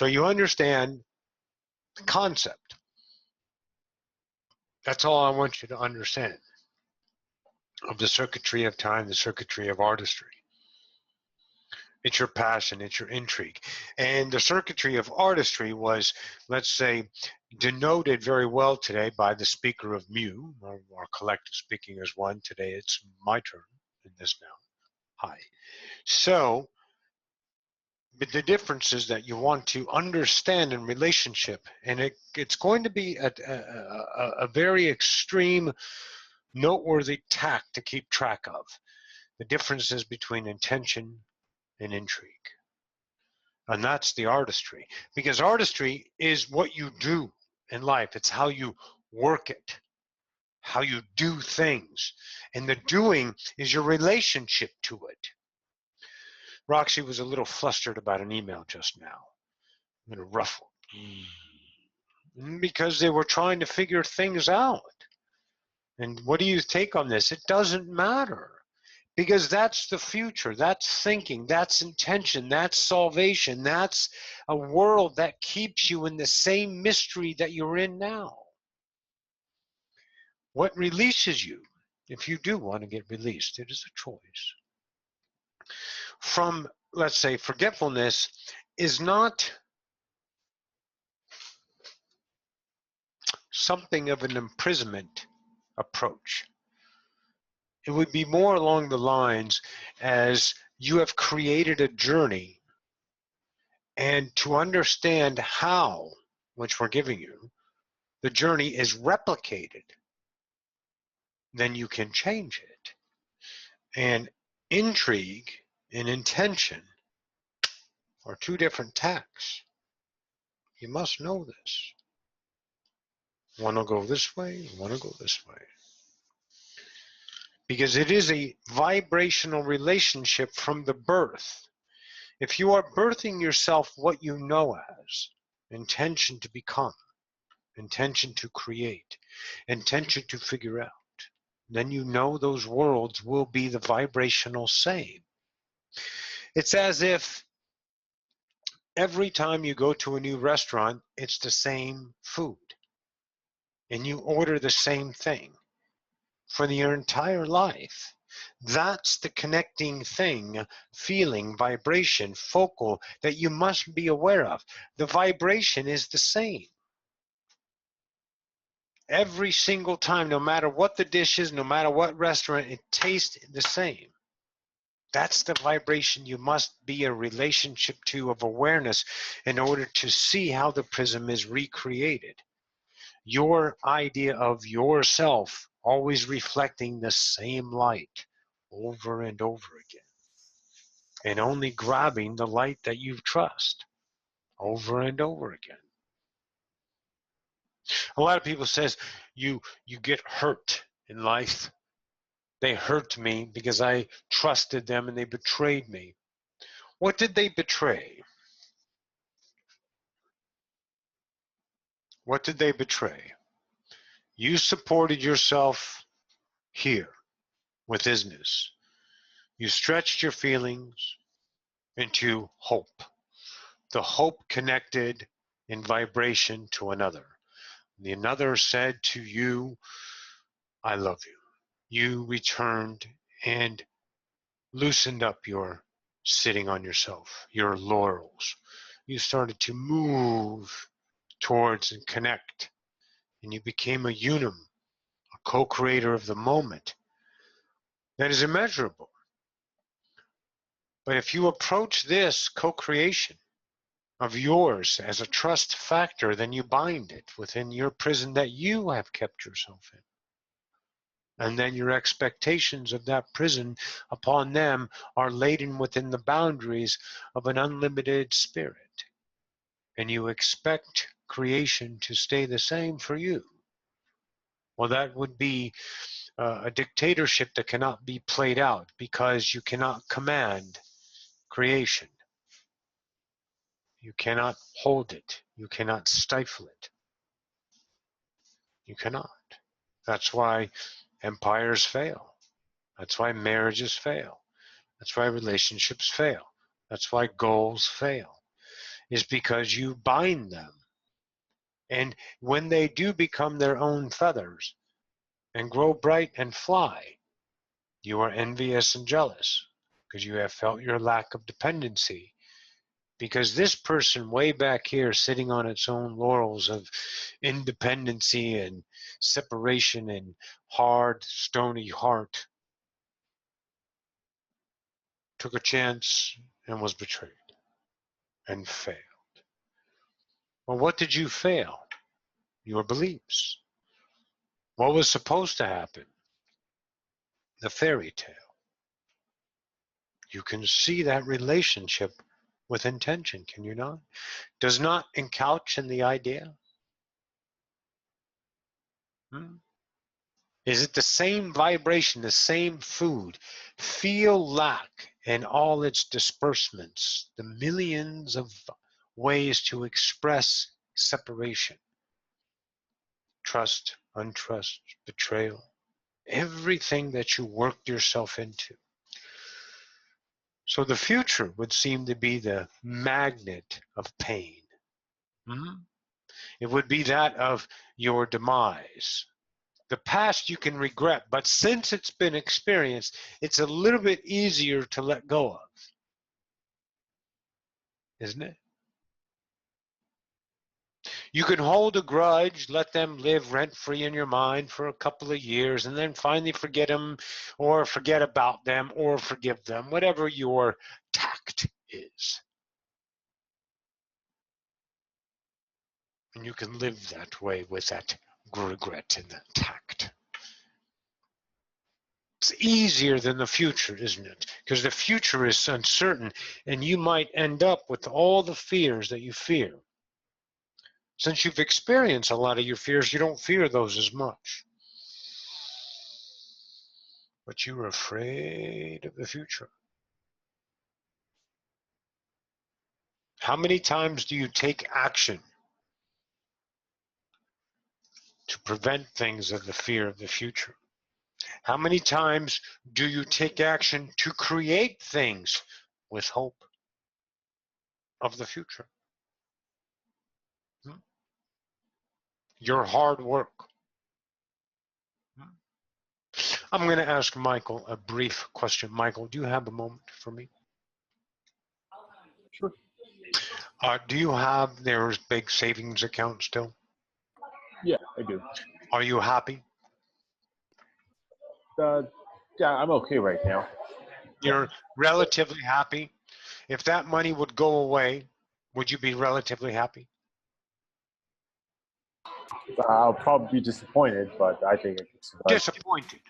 So you understand the concept. That's all I want you to understand of the circuitry of time, the circuitry of artistry. It's your passion, it's your intrigue. And the circuitry of artistry was, let's say, denoted very well today by the speaker of Mu, our collective speaking as one. Today it's my turn in this now. Hi. So, but the difference is that you want to understand in relationship, and it's going to be a very extreme, noteworthy tact to keep track of. The differences between intention and intrigue. And that's the artistry. Because artistry is what you do in life. It's how you work it, how you do things. And the doing is your relationship to it. Roxy was a little flustered about an email just now. A little ruffled. Because they were trying to figure things out. And what do you take on this? It doesn't matter. Because that's the future, that's thinking, that's intention, that's salvation, that's a world that keeps you in the same mystery that you're in now. What releases you, if you do want to get released, it is a choice. From, let's say, forgetfulness is not something of an imprisonment approach. It would be more along the lines as you have created a journey, and to understand how, which we're giving you, the journey is replicated, then you can change it. And intrigue and intention are two different tacks. You must know this. One will go this way, one will go this way. Because it is a vibrational relationship from the birth. If you are birthing yourself what you know as intention to become, intention to create, intention to figure out, then you know those worlds will be the vibrational same. It's as if every time you go to a new restaurant, it's the same food, and you order the same thing for your entire life. That's the connecting thing, feeling, vibration, focal, that you must be aware of. The vibration is the same. Every single time, no matter what the dish is, no matter what restaurant, it tastes the same. That's the vibration you must be a relationship to of awareness in order to see how the prism is recreated. Your idea of yourself always reflecting the same light over and over again, and only grabbing the light that you trust over and over again. A lot of people says you get hurt in life. They hurt me because I trusted them and they betrayed me. What did they betray? What did they betray? You supported yourself here with isness. You stretched your feelings into hope. The hope connected in vibration to another. The another said to you, I love you. You returned and loosened up your sitting on yourself, your laurels. You started to move towards and connect, and you became a unum, a co-creator of the moment that is immeasurable. But if you approach this co-creation of yours as a trust factor, then you bind it within your prison that you have kept yourself in. And then your expectations of that prison upon them are laden within the boundaries of an unlimited spirit. And you expect creation to stay the same for you. Well, that would be a dictatorship that cannot be played out, because you cannot command creation. You cannot hold it. You cannot stifle it. You cannot. That's why empires fail. That's why marriages fail. That's why relationships fail. That's why goals fail. is because you bind them. And when they do become their own feathers and grow bright and fly, you are envious and jealous because you have felt your lack of dependency. Because this person way back here sitting on its own laurels of independency and separation and hard, stony heart took a chance and was betrayed and failed. Well, what did you fail? Your beliefs. What was supposed to happen? The fairy tale. You can see that relationship with intention, can you not? Does not encouch in the idea? Is it the same vibration, the same food? Feel lack in all its disbursements, the millions of ways to express separation, trust, untrust, betrayal, everything that you worked yourself into. So the future would seem to be the magnet of pain. It would be that of your demise. The past you can regret, but since it's been experienced, it's a little bit easier to let go of, isn't it? You can hold a grudge, let them live rent-free in your mind for a couple of years, and then finally forget them, or forget about them, or forgive them, whatever your tact is. And you can live that way with that regret and that tact. It's easier than the future, isn't it? Because the future is uncertain, and you might end up with all the fears that you fear. Since you've experienced a lot of your fears, you don't fear those as much. But you're afraid of the future. How many times do you take action to prevent things of the fear of the future? How many times do you take action to create things with hope of the future? Your hard work. I'm going to ask Michael a brief question. Michael, do you have a moment for me? Sure. Do you have their big savings account still? Yeah, I do. Are you happy? Yeah, I'm okay right now. You're relatively happy. If that money would go away, would you be relatively happy? I'll probably be disappointed, but I think I can survive. Disappointed.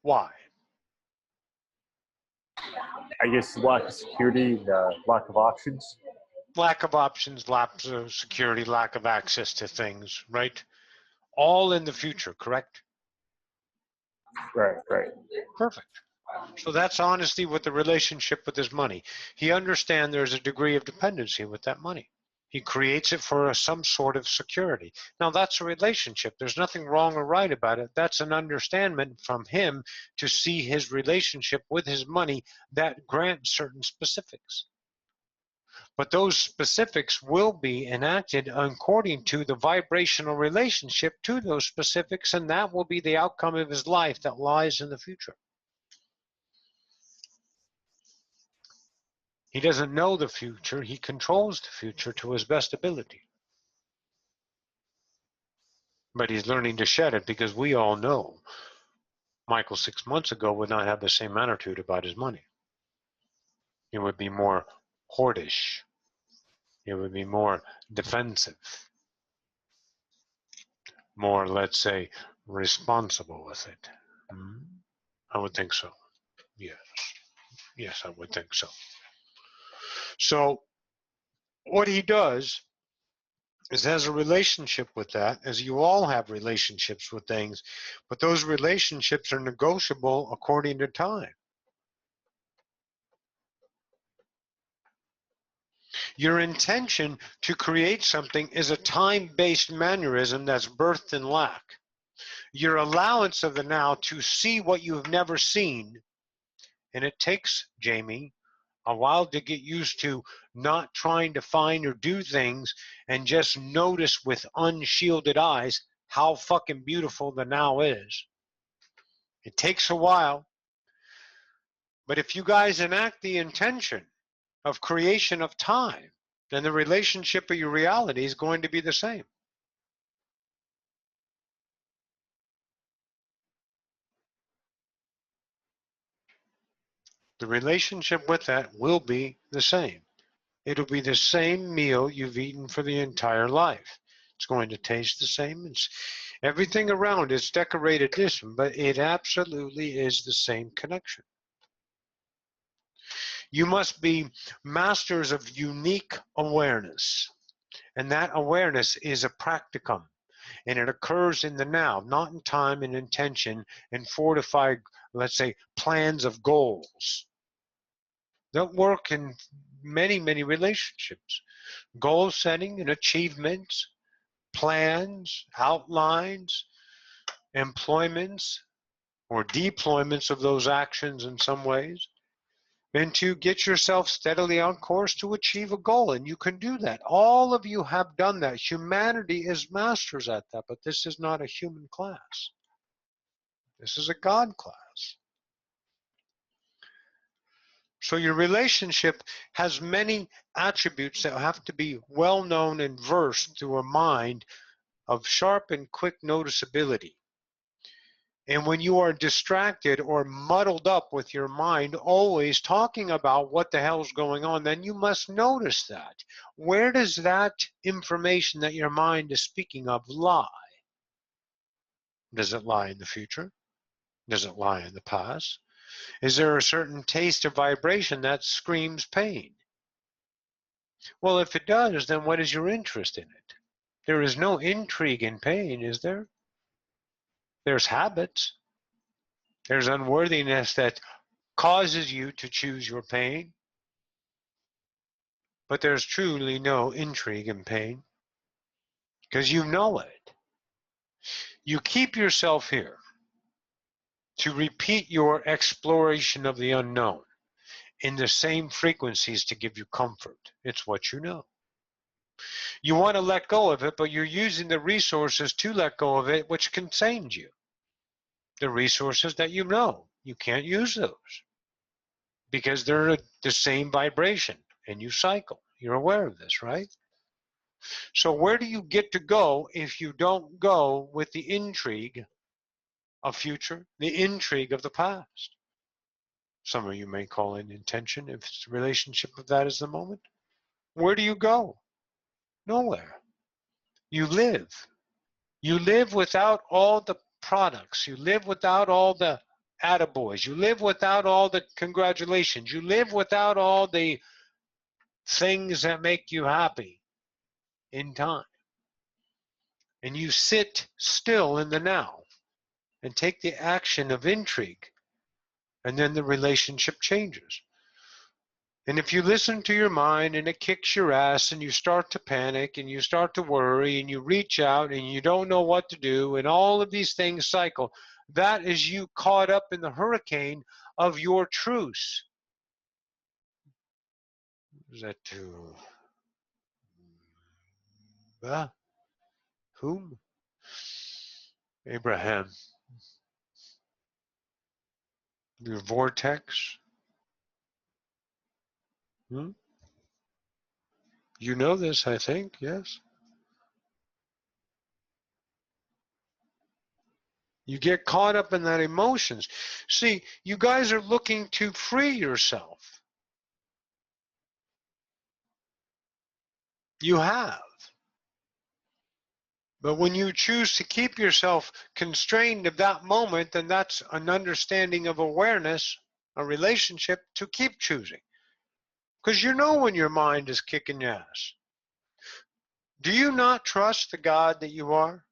Why? I guess lack of security, lack of options. Lack of options, lack of security, lack of access to things, right? All in the future, correct? Right. Perfect. So that's honesty with the relationship with his money. He understands there's a degree of dependency with that money. He creates it for some sort of security. Now that's a relationship. There's nothing wrong or right about it. That's an understanding from him to see his relationship with his money that grants certain specifics. But those specifics will be enacted according to the vibrational relationship to those specifics, and that will be the outcome of his life that lies in the future. He doesn't know the future. He controls the future to his best ability. But he's learning to shed it because we all know Michael 6 months ago would not have the same attitude about his money. He would be more hoardish. He would be more defensive. More, let's say, responsible with it. I would think so. Yes. Yes, I would think so. So what he does is has a relationship with that, as you all have relationships with things, but those relationships are negotiable according to time. Your intention to create something is a time-based mannerism that's birthed in lack. Your allowance of the now to see what you have never seen, and it takes, Jamie, a while to get used to not trying to find or do things and just notice with unshielded eyes how fucking beautiful the now is. It takes a while, but if you guys enact the intention of creation of time, then the relationship of your reality is going to be the same. The relationship with that will be the same. It'll be the same meal you've eaten for the entire life. It's going to taste the same. It's, everything around it's decorated different, but it absolutely is the same connection. You must be masters of unique awareness. And that awareness is a practicum. And it occurs in the now, not in time and intention and fortified, let's say, plans of goals. That work in many, many relationships. Goal setting and achievements, plans, outlines, employments, or deployments of those actions in some ways, and to get yourself steadily on course to achieve a goal. And you can do that. All of you have done that. Humanity is masters at that, but this is not a human class. This is a God class. So your relationship has many attributes that have to be well known and versed through a mind of sharp and quick noticeability. And when you are distracted or muddled up with your mind, always talking about what the hell's going on, then you must notice that. Where does that information that your mind is speaking of lie? Does it lie in the future? Does it lie in the past? Is there a certain taste or vibration that screams pain? Well, if it does, then what is your interest in it? There is no intrigue in pain, is there? There's habits. There's unworthiness that causes you to choose your pain. But there's truly no intrigue in pain because you know it. You keep yourself here to repeat your exploration of the unknown in the same frequencies to give you comfort. It's what you know. You want to let go of it, but you're using the resources to let go of it, which contains you. The resources that you know, you can't use those because they're the same vibration and you cycle. You're aware of this, right? So where do you get to go if you don't go with the intrigue of future, the intrigue of the past? Some of you may call it intention if it's the relationship of that is the moment. Where do you go? Nowhere. You live. You live without all the products. You live without all the attaboys. You live without all the congratulations. You live without all the things that make you happy in time. And you sit still in the now and take the action of intrigue, and then the relationship changes. And if you listen to your mind and it kicks your ass and you start to panic and you start to worry and you reach out and you don't know what to do and all of these things cycle, that is you caught up in the hurricane of your truce. Is that to whom? Abraham. Your vortex? Hmm? You know this, I think, yes? You get caught up in that emotions. See, you guys are looking to free yourself. You have. But when you choose to keep yourself constrained of that moment, then that's an understanding of awareness, a relationship to keep choosing. Because you know when your mind is kicking your ass. Do you not trust the God that you are?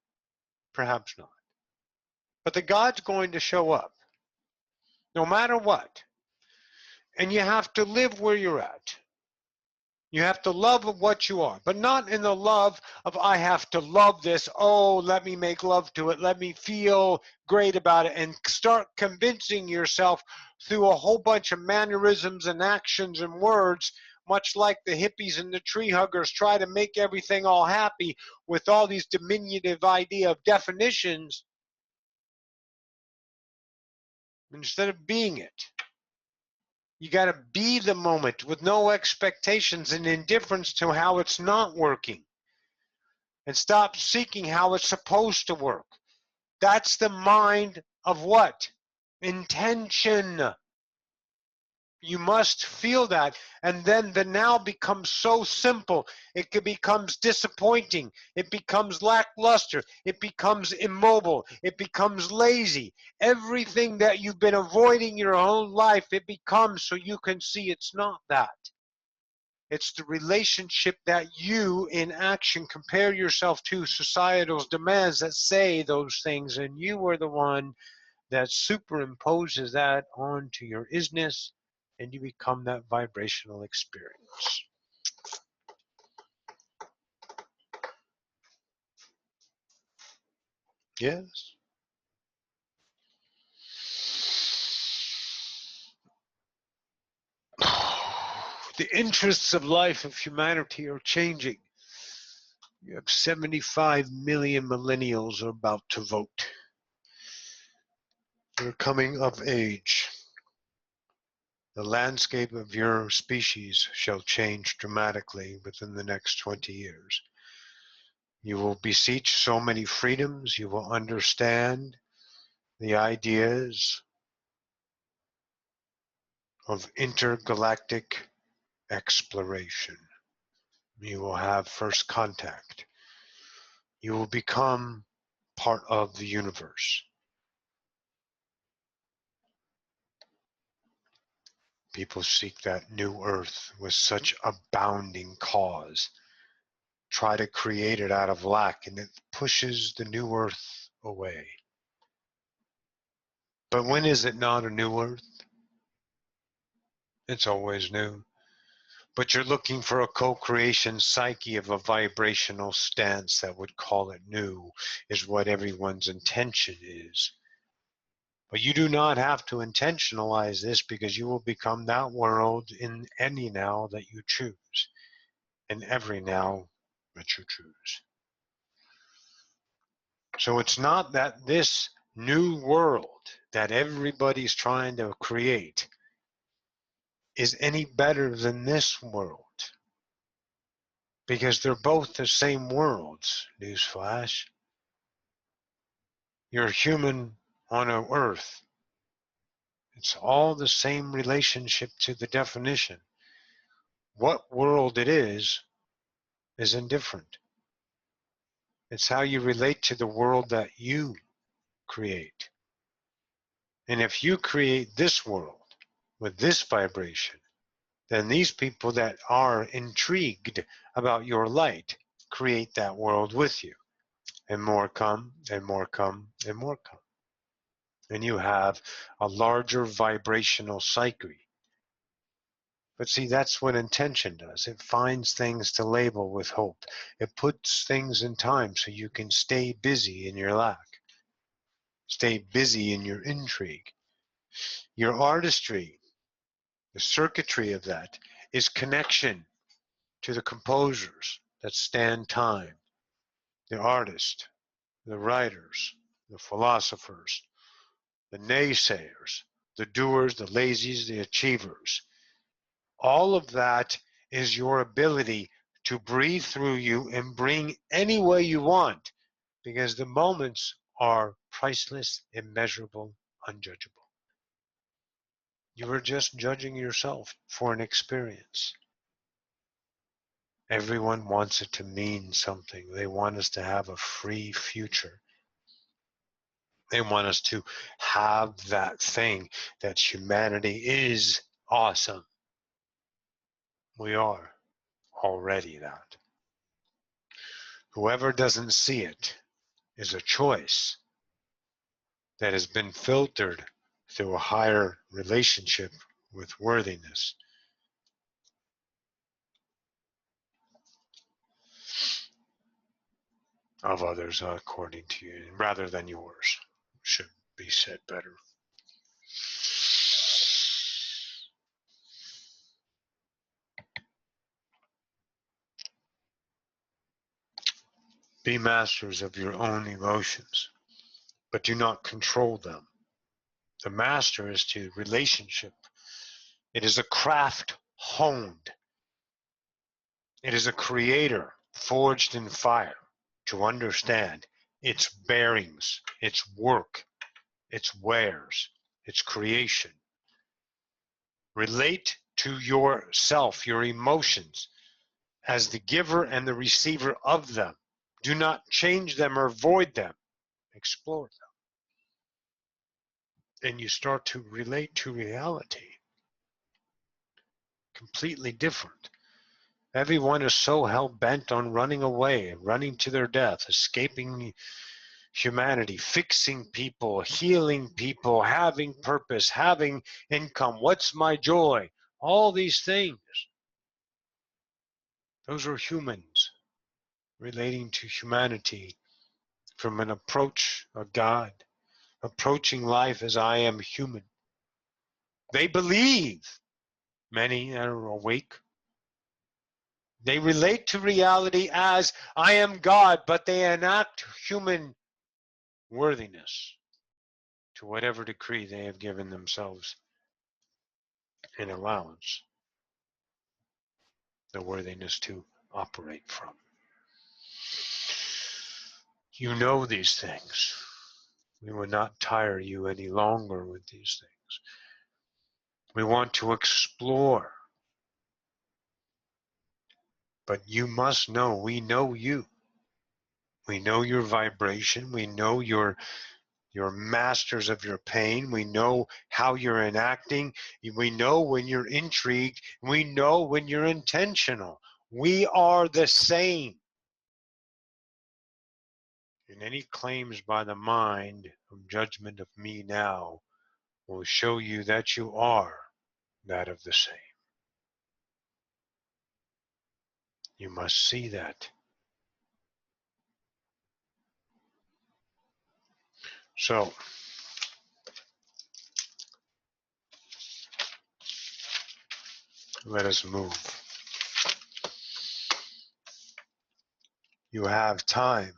Perhaps not. But the God's going to show up, no matter what. And you have to live where you're at. You have to love what you are, but not in the love of I have to love this. Oh, let me make love to it. Let me feel great about it and start convincing yourself through a whole bunch of mannerisms and actions and words, much like the hippies and the tree huggers try to make everything all happy with all these diminutive idea of definitions instead of being it. You got to be the moment with no expectations and indifference to how it's not working. And stop seeking how it's supposed to work. That's the mind of what? Intention. You must feel that. And then the now becomes so simple. It becomes disappointing. It becomes lackluster. It becomes immobile. It becomes lazy. Everything that you've been avoiding your whole life, it becomes so you can see it's not that. It's the relationship that you, in action, compare yourself to societal demands that say those things, and you are the one that superimposes that onto your isness, and you become that vibrational experience. Yes. The interests of life of humanity are changing. You have 75 million millennials are about to vote. They're coming of age. The landscape of your species shall change dramatically within the next 20 years. You will beseech so many freedoms. You will understand the ideas of intergalactic exploration. You will have first contact. You will become part of the universe. People seek that new earth with such abounding cause. Try to create it out of lack, and it pushes the new earth away. But when is it not a new earth? It's always new. But you're looking for a co-creation psyche of a vibrational stance that would call it new, is what everyone's intention is. But you do not have to intentionalize this, because you will become that world in any now that you choose, in every now that you choose. So it's not that this new world that everybody's trying to create is any better than this world, because they're both the same worlds. Newsflash. You're human on an earth. It's all the same relationship to the definition. What world it is indifferent. It's how you relate to the world that you create. And if you create this world with this vibration, then these people that are intrigued about your light create that world with you. And more come, and more come, and more come. And you have a larger vibrational psyche. But see, that's what intention does. It finds things to label with hope. It puts things in time so you can stay busy in your lack. Stay busy in your intrigue. Your artistry, the circuitry of that, is connection to the composers that stand time, the artist, the writers, the philosophers, the naysayers, the doers, the lazies, the achievers. All of that is your ability to breathe through you and bring any way you want, because the moments are priceless, immeasurable, unjudgeable. You are just judging yourself for an experience. Everyone wants it to mean something. They want us to have a free future. They want us to have that thing that humanity is awesome. We are already that. Whoever doesn't see it is a choice that has been filtered through a higher relationship with worthiness. of others according to you, rather than yours, should be said better. Be masters of your own emotions, but do not control them. The master is to relationship. It is a craft honed. It is a creator forged in fire to understand its bearings, its work, its wares, its creation. Relate to yourself, your emotions, as the giver and the receiver of them. Do not change them or void them. Explore them. And you start to relate to reality. Completely different. Everyone is so hell-bent on running away, running to their death, escaping humanity, fixing people, healing people, having purpose, having income. What's my joy? All these things. Those are humans relating to humanity from an approach of God, approaching life as I am human. They believe, many are awake. They relate to reality as I am God, but they enact human worthiness to whatever decree they have given themselves in allowance, the worthiness to operate from. You know these things. We will not tire you any longer with these things. We want to explore. But you must know, we know you. We know your vibration. We know you're masters of your pain. We know how you're enacting. We know when you're intrigued. We know when you're intentional. We are the same. And any claims by the mind of judgment of me now will show you that you are that of the same. You must see that. So, let us move. You have time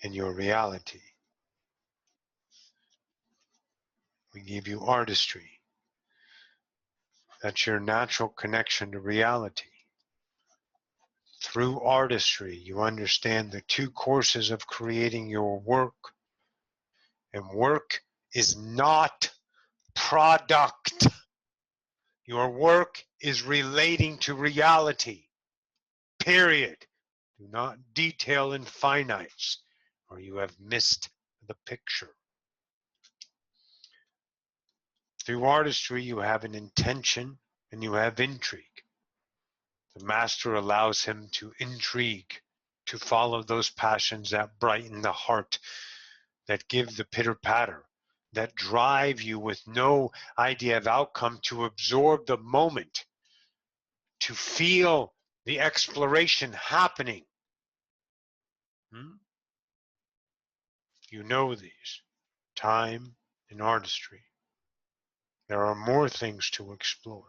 in your reality. We give you artistry. That's your natural connection to reality. Through artistry, you understand the two courses of creating your work. And work is not product. Your work is relating to reality. Period. Do not detail infinites, or you have missed the picture. Through artistry, you have an intention and you have intrigue. The master allows him to intrigue, to follow those passions that brighten the heart, that give the pitter-patter, that drive you with no idea of outcome, to absorb the moment, to feel the exploration happening. You know these, time and artistry. There are more things to explore,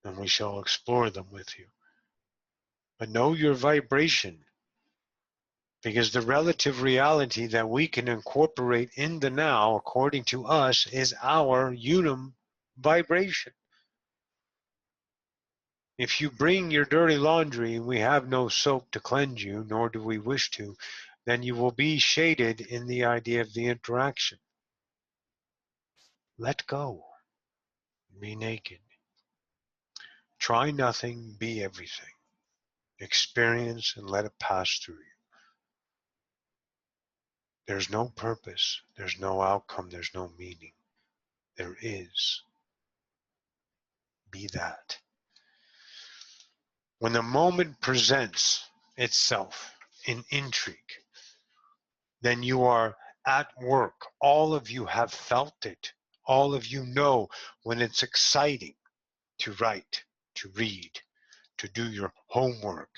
and we shall explore them with you. But know your vibration, because the relative reality that we can incorporate in the now, according to us, is our unum vibration. If you bring your dirty laundry and we have no soap to cleanse you, nor do we wish to, then you will be shaded in the idea of the interaction. Let go. Be naked. Try nothing, be everything. Experience and let it pass through you. There's no purpose, there's no outcome, there's no meaning. There is. Be that. When the moment presents itself in intrigue, then you are at work. All of you have felt it. All of you know when it's exciting to write, to read, to do your homework,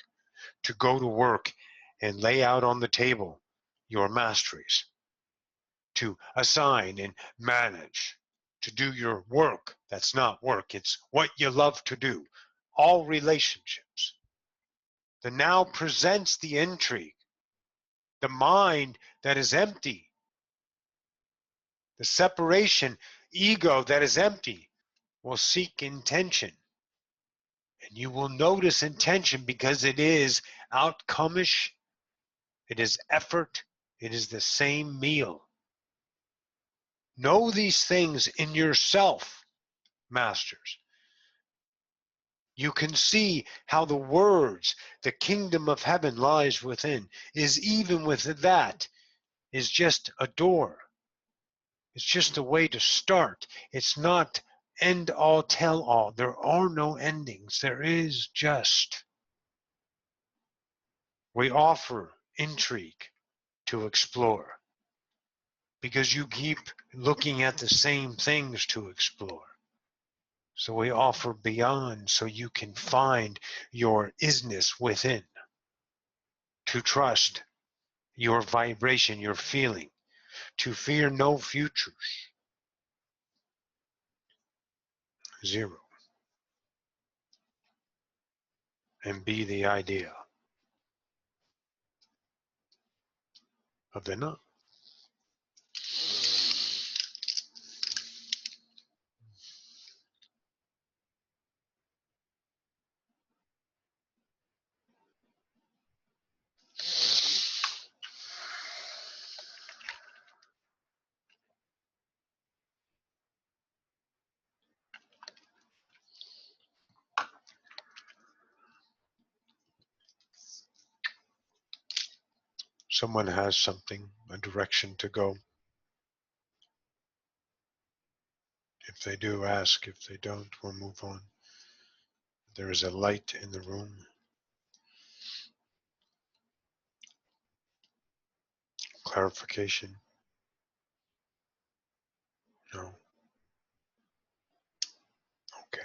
to go to work and lay out on the table your masteries, to assign and manage, to do your work. That's not work, it's what you love to do. All relationships. The now presents the intrigue. The mind that is empty, the separation ego that is empty, will seek intention. And you will notice intention because it is outcome-ish, it is effort, it is the same meal. Know these things in yourself, masters. You can see how the words, the kingdom of heaven lies within, is even with that, is just a door. It's just a way to start. It's not end all, tell all. There are no endings. There is just. We offer intrigue to explore because you keep looking at the same things to explore. So we offer beyond so you can find your isness within, to trust your vibration, your feeling, to fear no futures. Zero. And be the idea of the none. Someone has something, a direction to go. If they do, ask. If they don't, we'll move on. There is a light in the room. Clarification? No. Okay.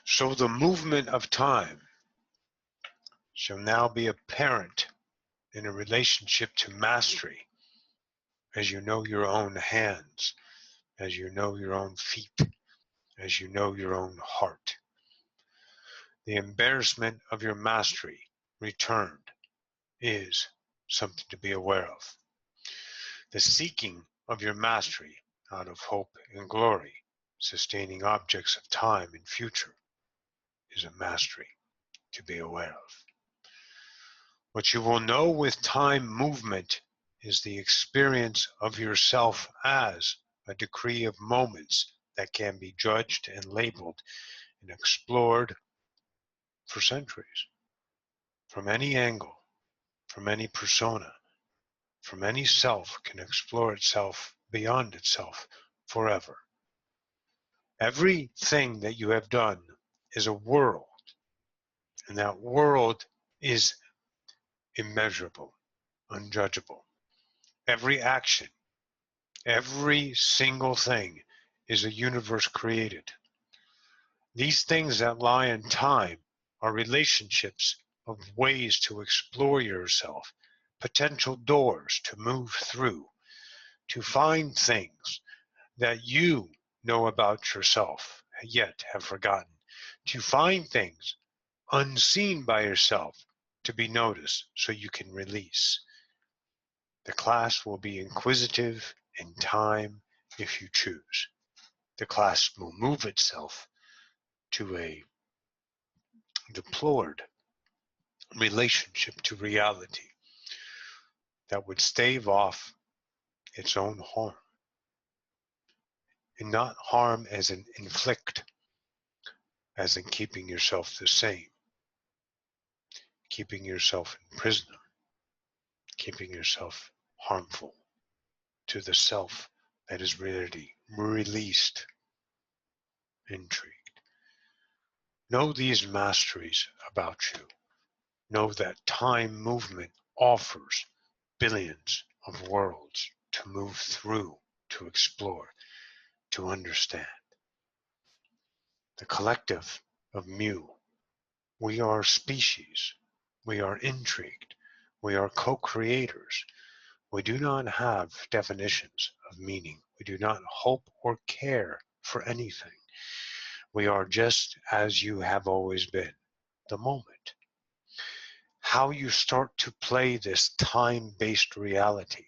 So the movement of time shall now be apparent in a relationship to mastery, as you know your own hands, as you know your own feet, as you know your own heart. The embarrassment of your mastery returned is something to be aware of. The seeking of your mastery out of hope and glory, sustaining objects of time and future, is a mastery to be aware of. What you will know with time movement is the experience of yourself as a decree of moments that can be judged and labeled and explored for centuries. From any angle, from any persona, from any self can explore itself beyond itself forever. Everything that you have done is a world, and that world is immeasurable, unjudgeable. Every action, every single thing is a universe created. These things that lie in time are relationships of ways to explore yourself, potential doors to move through, to find things that you know about yourself, yet have forgotten, to find things unseen by yourself to be noticed so you can release. The class will be inquisitive in time if you choose. The class will move itself to a deplored relationship to reality that would stave off its own harm. And not harm as in inflict, as in keeping yourself the same, keeping yourself in prison, keeping yourself harmful to the self that is really released. intrigued. Know these masteries about you. Know that time movement offers billions of worlds to move through, to explore, to understand. The collective of mu, we are species, we are intrigued, we are co-creators. We do not have definitions of meaning. We do not hope or care for anything. We are just as you have always been, the moment. How you start to play this time-based reality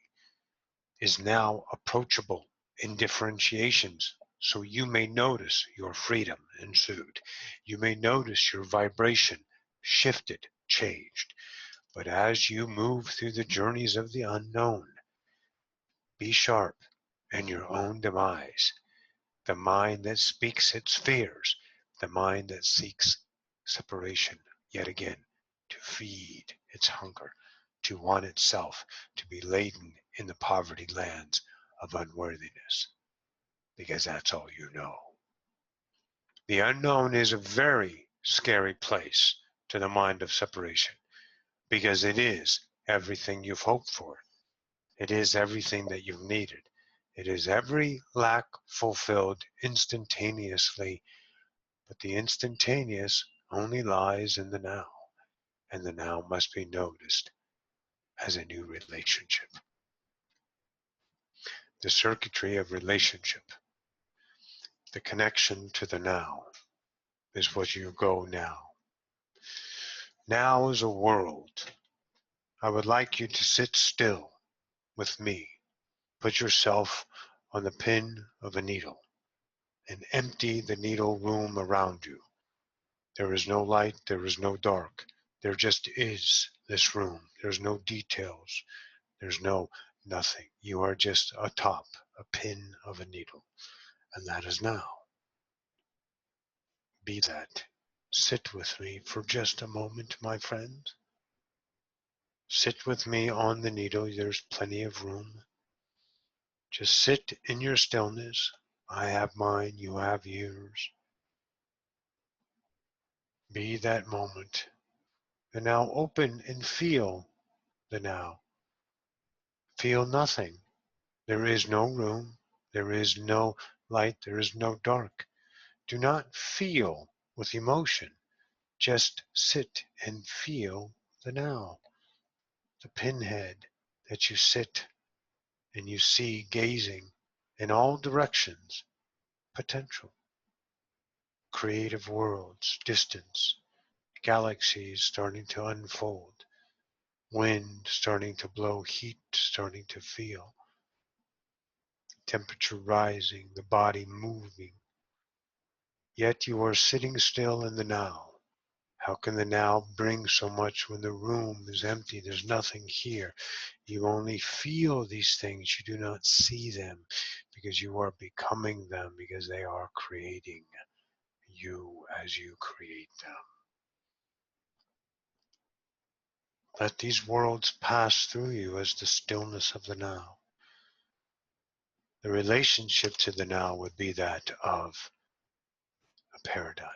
is now approachable in differentiations, so you may notice your freedom ensued. You may notice your vibration shifted, changed. But as you move through the journeys of the unknown, be sharp in your own demise. The mind that speaks its fears, the mind that seeks separation yet again, to feed its hunger, to want itself to be laden in the poverty lands of unworthiness, because that's all you know. The unknown is a very scary place to the mind of separation, because it is everything you've hoped for. It is everything that you've needed. It is every lack fulfilled instantaneously, but the instantaneous only lies in the now, and the now must be noticed as a new relationship. The circuitry of relationship, the connection to the now, is what you go now. Now is a world. I would like you to sit still with me. Put yourself on the pin of a needle and empty the needle room around you. There is no light, there is no dark. There just is this room. There's no details. There's no nothing. You are just atop a pin of a needle. And that is now. Be that. Sit with me for just a moment, my friend. Sit with me on the needle. There's plenty of room. Just sit in your stillness. I have mine, you have yours. Be that moment. And now open and feel the now. Feel nothing. There is no room. There is no light. There is no dark. Do not feel with emotion. Just sit and feel the now. The pinhead that you sit and you see gazing in all directions. Potential. Creative worlds, distance, galaxies starting to unfold. Wind starting to blow, heat starting to feel. Temperature rising, the body moving. Yet you are sitting still in the now. How can the now bring so much when the room is empty? There's nothing here. You only feel these things. You do not see them because you are becoming them, because they are creating you as you create them. Let these worlds pass through you as the stillness of the now. The relationship to the now would be that of a paradigm.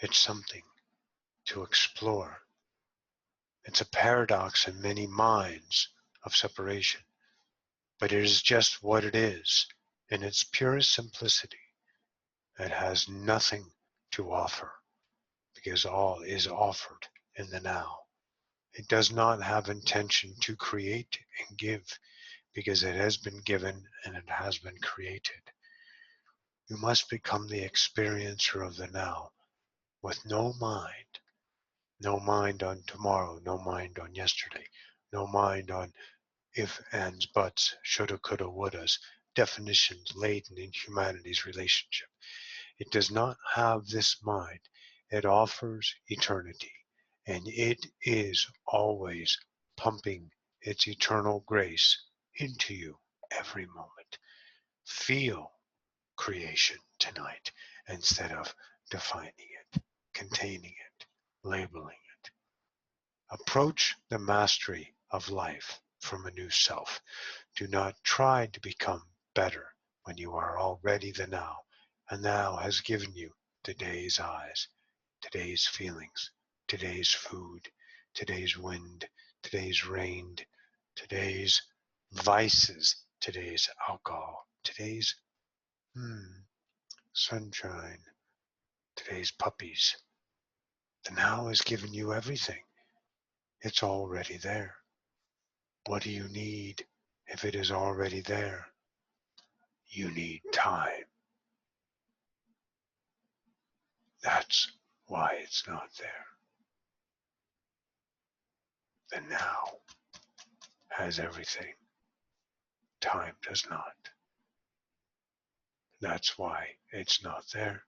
It's something to explore. It's a paradox in many minds of separation, but it is just what it is in its purest simplicity. It has nothing to offer because all is offered in the now. It does not have intention to create and give because it has been given and it has been created. You must become the experiencer of the now with no mind on tomorrow, no mind on yesterday, no mind on if, ands, buts, shoulda, coulda, wouldas, definitions laden in humanity's relationship. It does not have this mind. It offers eternity, and it is always pumping its eternal grace into you every moment. Feel creation tonight instead of defining it, containing it, labeling it. Approach the mastery of life from a new self. Do not try to become better. when you are already the now. And now has given you today's eyes, today's feelings, today's food, today's wind, today's rain, today's vices, today's alcohol, today's sunshine, today's puppies. The now has given you everything. It's already there. What do you need if it is already there? You need time. That's why it's not there. The now has everything. Time does not. That's why it's not there.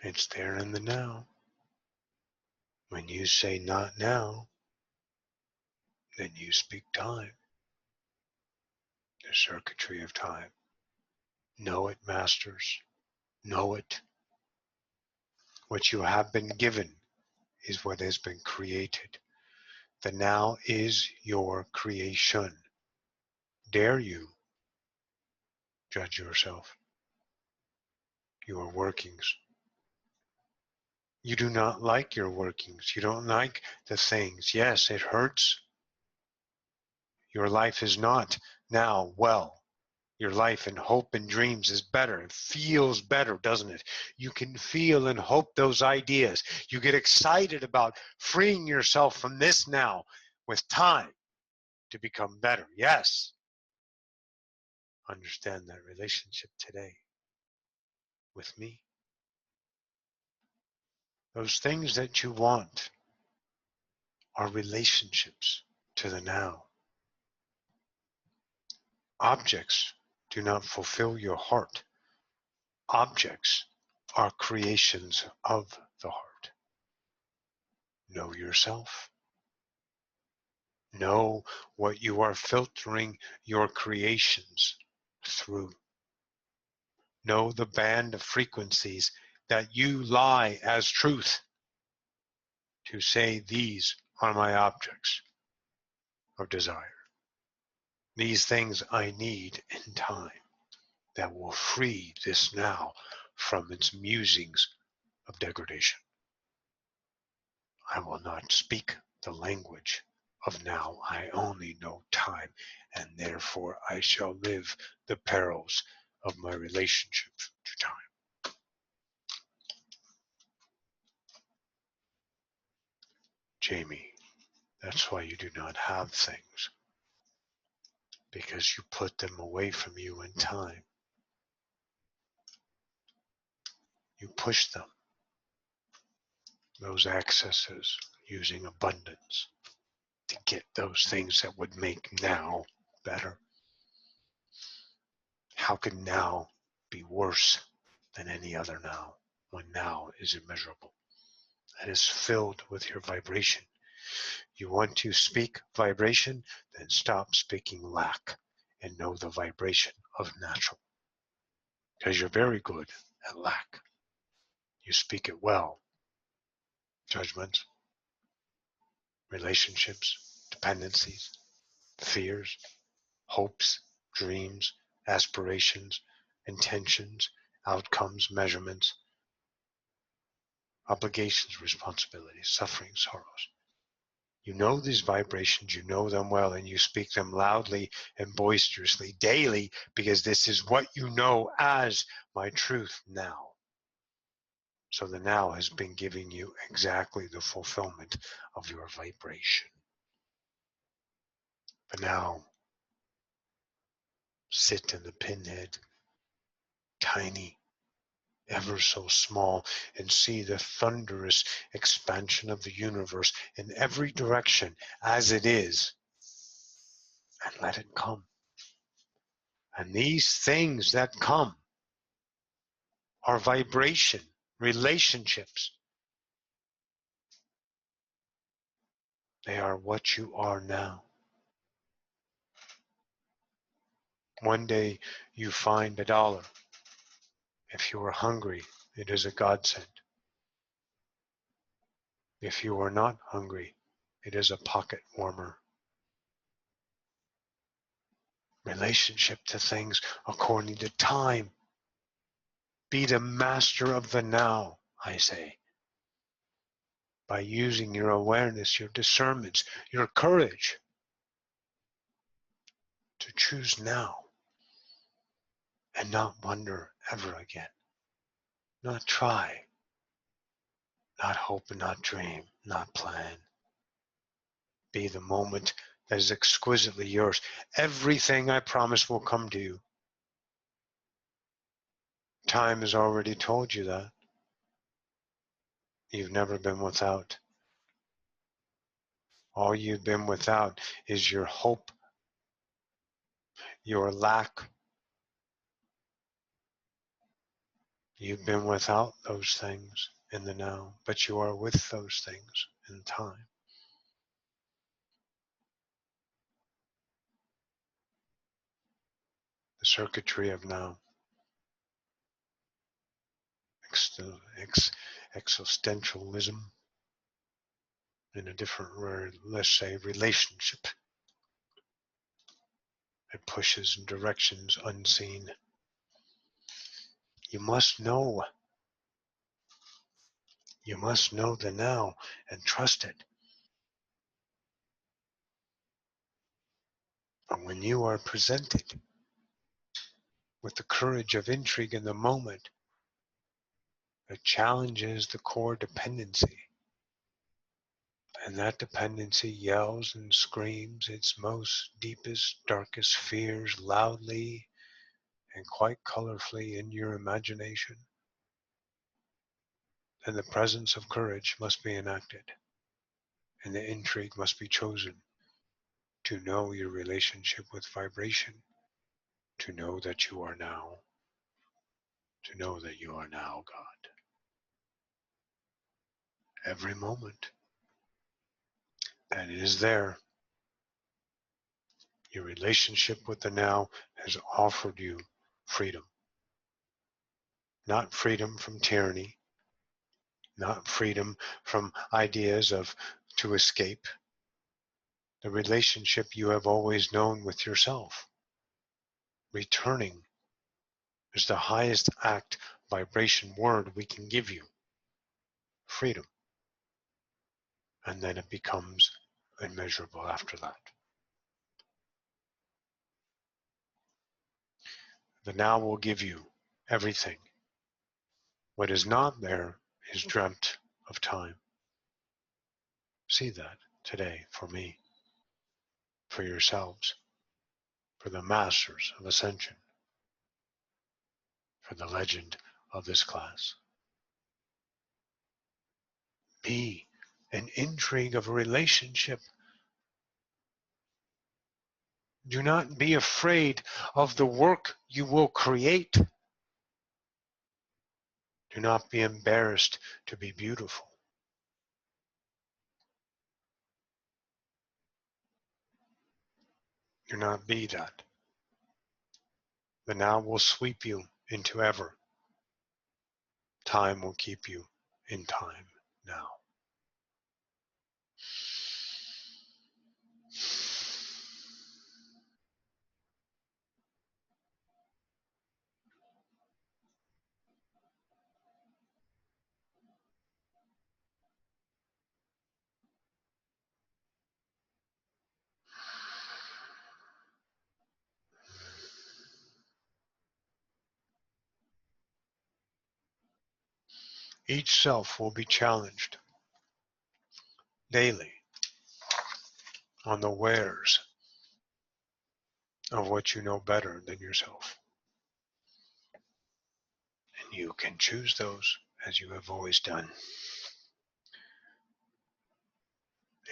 It's there in the now. When you say not now, then you speak time. The circuitry of time. Know it, masters. Know it. What you have been given is what has been created. The now is your creation. Dare you judge yourself, your workings. You do not like your workings. You don't like the things. Yes, it hurts. Your life is not now well. Your life in hope and dreams is better. It feels better, doesn't it? You can feel and hope those ideas. You get excited about freeing yourself from this now with time to become better. Yes. Understand that relationship today with me. Those things that you want are relationships to the now. Objects do not fulfill your heart. Objects are creations of the heart. Know yourself. Know what you are filtering your creations through. Know the band of frequencies that you lie as truth to say these are my objects of desire. These things I need in time that will free this now from its musings of degradation. I will not speak the language of now. I only know time, and therefore I shall live the perils of my relationship to time. Jamie, that's why you do not have things, because you put them away from you in time. You push them, those accesses, using abundance to get those things that would make now better. How can now be worse than any other now when now is immeasurable? It is filled with your vibration. You want to speak vibration, then stop speaking lack and know the vibration of natural. Because you're very good at lack. You speak it well. Judgments, relationships, dependencies, fears, hopes, dreams, aspirations, intentions, outcomes, measurements, obligations, responsibilities, suffering, sorrows. You know these vibrations, you know them well, and you speak them loudly and boisterously daily because this is what you know as my truth now. So the now has been giving you exactly the fulfillment of your vibration. But now, sit in the pinhead, tiny, ever so small, and see the thunderous expansion of the universe in every direction as it is, and let it come. And these things that come are vibration, relationships. They are what you are now. One day you find $1. If you are hungry, it is a godsend. If you are not hungry, it is a pocket warmer. relationship to things according to time. Be the master of the now, I say, by using your awareness, your discernments, your courage to choose now and not wonder ever again. Not try, not hope, and not dream, not plan. Be the moment that is exquisitely yours. Everything I promise will come to you. Time has already told you that. You've never been without. All you've been without is your hope, your lack. You've been without those things in the now, but you are with those things in time. The circuitry of now. Existentialism in a different word, let's say relationship. It pushes in directions unseen. You must know. You must know the now and trust it. And when you are presented with the courage of intrigue in the moment, it challenges the core dependency. And that dependency yells and screams its most deepest, darkest fears loudly and quite colorfully in your imagination. Then the presence of courage must be enacted, and the intrigue must be chosen to know your relationship with vibration, to know that you are now, to know that you are now God. Every moment that is there, your relationship with the now has offered you freedom. Not freedom from tyranny, not freedom from ideas of to escape. The relationship you have always known with yourself. Returning is the highest act, vibration, word we can give you. Freedom. And then it becomes immeasurable after that. The now will give you everything. What is not there is dreamt of time. See that today for me, for yourselves, for the masters of Ascension, for the legend of this class. Be an intrigue of a relationship. Do not be afraid of the work you will create. Do not be embarrassed to be beautiful. Do not be that. The now will sweep you into ever. Time will keep you in time now. Each self will be challenged daily on the wares of what you know better than yourself. And you can choose those as you have always done.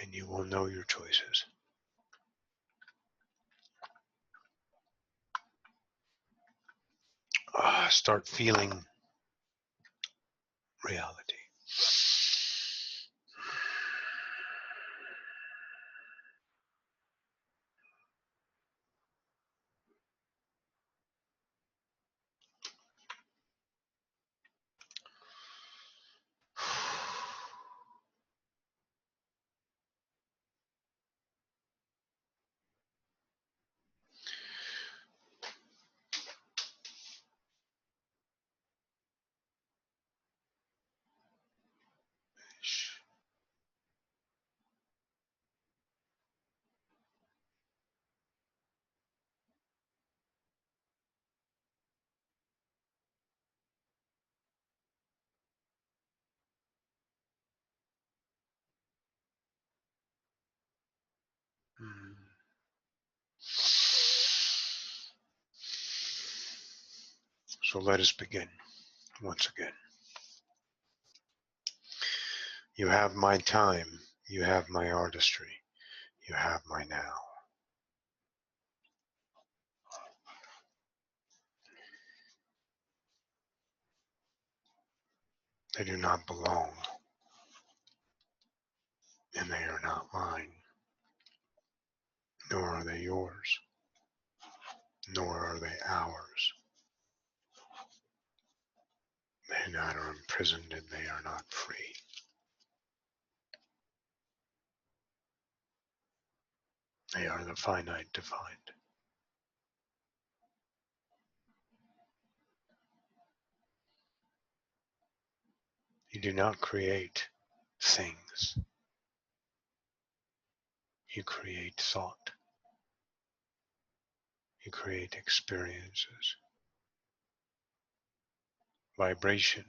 And you will know your choices. Start feeling reality. So let us begin once again. You have my time, you have my artistry, you have my now. They do not belong, and they are not mine, nor are they yours, nor are they ours. They neither are imprisoned and they are not free. They are the finite defined. You do not create things. You create thought. You create experiences. Vibration,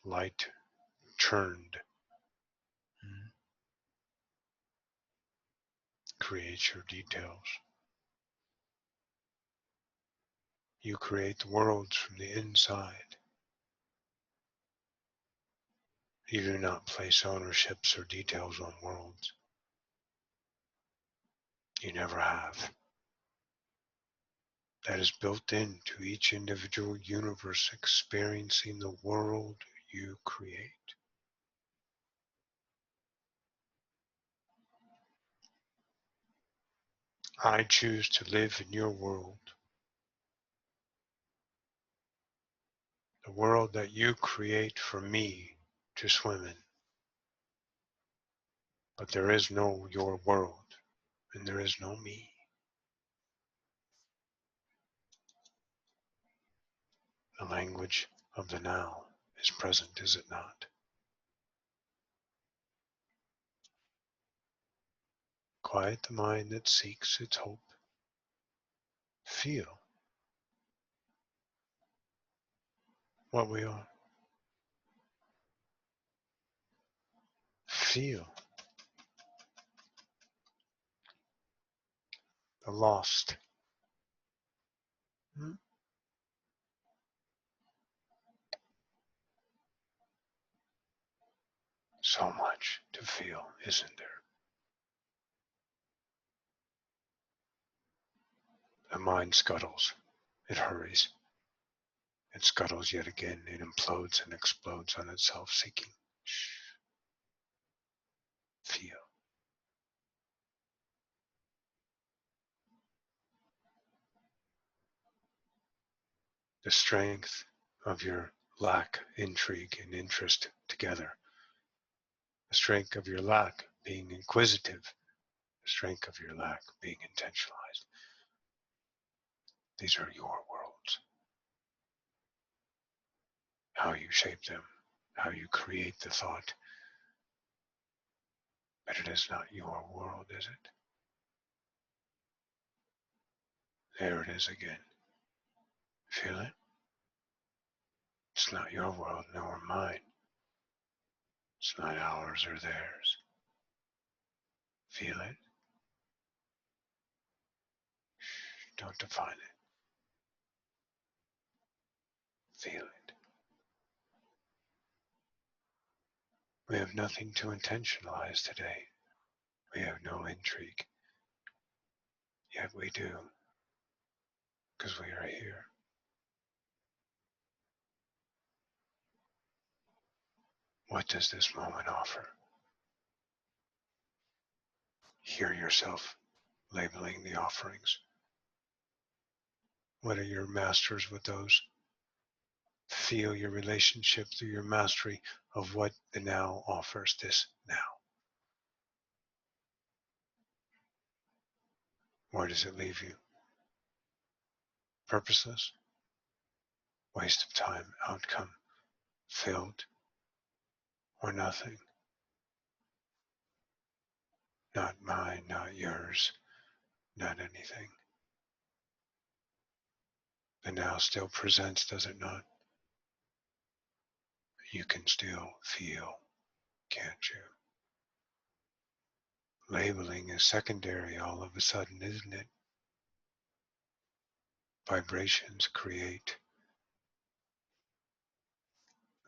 light churned, creates your details. You create the worlds from the inside. You do not place ownerships or details on worlds. You never have. That is built into each individual universe experiencing the world you create. I choose to live in your world, the world that you create for me to swim in. But there is no your world, and there is no me. The language of the now is present, is it not? Quiet the mind that seeks its hope. Feel what we are. Feel the lost. So much to feel, isn't there? The mind scuttles. It hurries. It scuttles yet again. It implodes and explodes on itself, seeking. Feel. The strength of your lack, intrigue, and interest together. The strength of your lack being inquisitive. The strength of your lack being intentionalized. These are your worlds. How you shape them, how you create the thought. But it is not your world, is it? There it is again. Feel it? It's not your world, nor mine. It's not ours or theirs. Feel it? Don't define it. Feel it. We have nothing to intentionalize today. We have no intrigue. Yet we do, because we are here. What does this moment offer? Hear yourself labeling the offerings. What are your masters with those? Feel your relationship through your mastery of what the now offers this now. Where does it leave you? Purposeless? Waste of time, outcome, filled, or nothing? Not mine, not yours, not anything. The now still presents, does it not? You can still feel, can't you? Labeling is secondary all of a sudden, isn't it? Vibrations create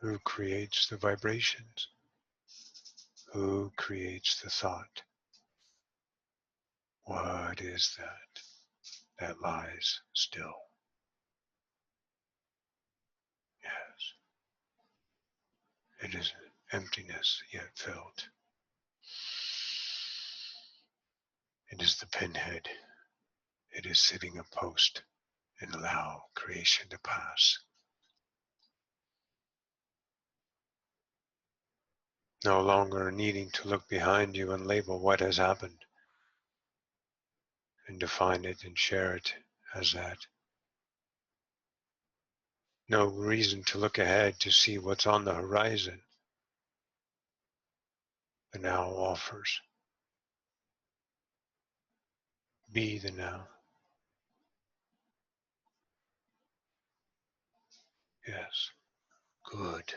Who creates the vibrations? Who creates the thought? What is that lies still? Yes, it is emptiness yet filled. It is the pinhead. It is sitting a post and allow creation to pass. No longer needing to look behind you and label what has happened and define it and share it as that. No reason to look ahead to see what's on the horizon. The now offers. Be the now. Yes. Good.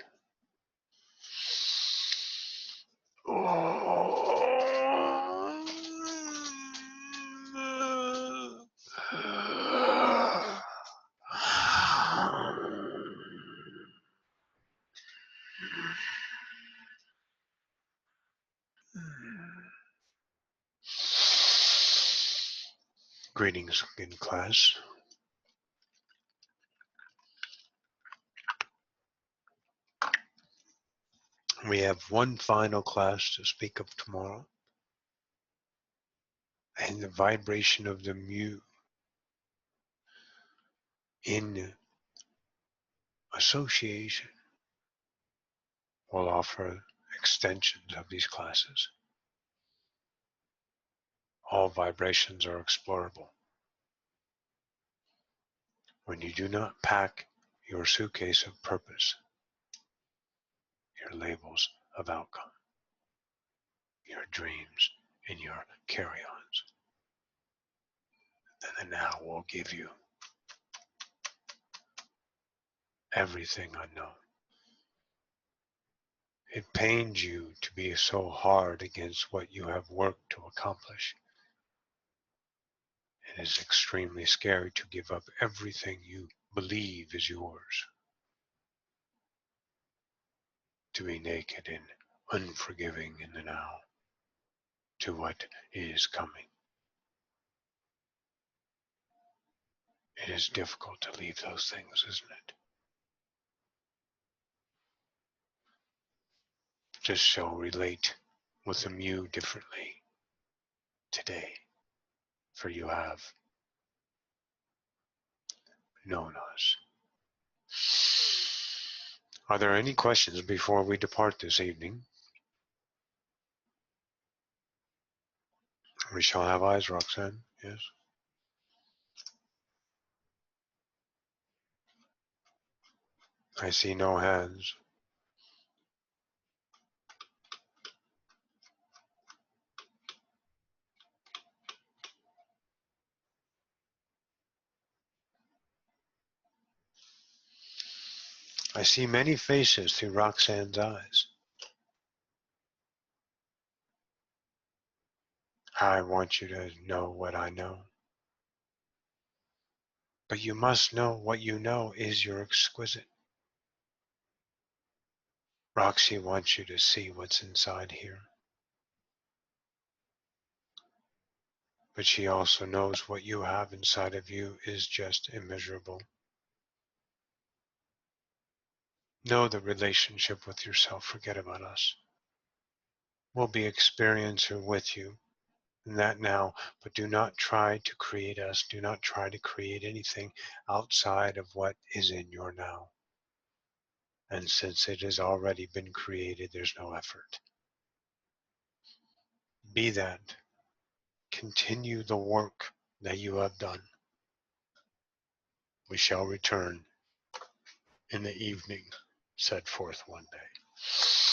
Greetings in class. We have one final class to speak of tomorrow, and the vibration of the mu in association will offer extensions of these classes. All vibrations are explorable. When you do not pack your suitcase of purpose, your labels of outcome, your dreams, and your carry-ons, then the now will give you everything unknown. It pains you to be so hard against what you have worked to accomplish. It is extremely scary to give up everything you believe is yours. To be naked and unforgiving in the now to what is coming. It is difficult to leave those things, isn't it? Just shall relate with the mu differently today, for you have known us. Are there any questions before we depart this evening? We shall have eyes, Roxanne, yes? I see no hands. I see many faces through Roxanne's eyes. I want you to know what I know. But you must know what you know is your exquisite. Roxy wants you to see what's inside here. But she also knows what you have inside of you is just immeasurable. Know the relationship with yourself. Forget about us. We'll be experiencer with you in that now, but do not try to create us. Do not try to create anything outside of what is in your now. And since it has already been created, there's no effort. Be that. Continue the work that you have done. We shall return in the evening, set forth one day.